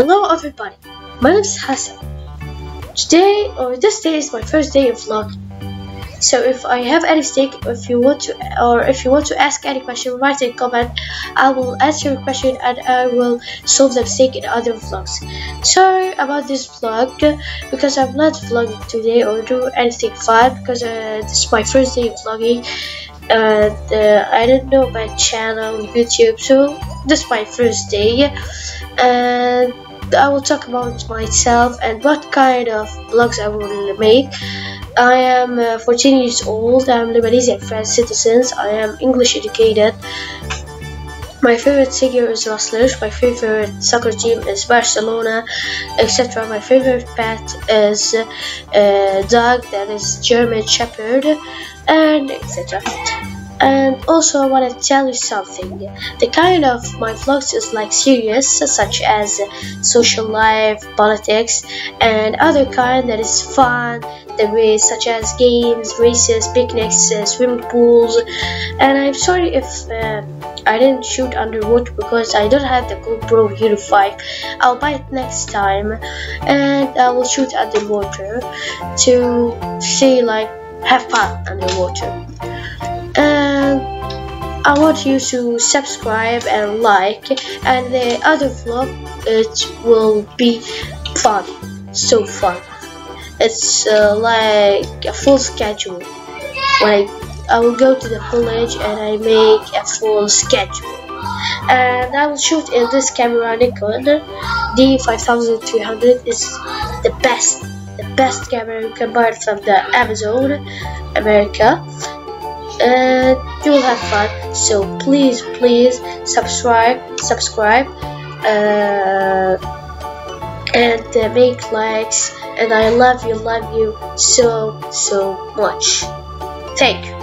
Hello everybody, my name is Hassan. Today, or this day, is my first day of vlogging. So if I have any mistake, if you want to ask any question, write a comment. I will answer your question and I will solve the mistake in other vlogs. Sorry about this vlog because I'm not vlogging today or do anything fun because this is my first day of vlogging. And I don't know my channel YouTube, so this is my first day, and I will talk about myself and what kind of vlogs I will make. I am 14 years old. I am Lebanese and French citizens. I am English educated. My favorite singer is Wrestlers. My favorite soccer team is Barcelona, etc. My favorite pet is a dog that is German Shepherd, and etc. And also I want to tell you something. The kind of my vlogs is like serious, such as social life, politics, and other kind that is fun, such as games, races, picnics, swimming pools. And I'm sorry if I didn't shoot underwater because I don't have the GoPro Hero 5. I'll buy it next time, and I will shoot underwater to see, like, have fun underwater. And I want you to subscribe and like, and the other vlog, it will be fun, so fun. It's like a full schedule. When I will go to the village and I make a full schedule, and I will shoot in this camera. Nikon D5300 is the best camera. You can buy it from the Amazon America, and you will have fun. So please subscribe and make likes, and I love you so much. Thank you.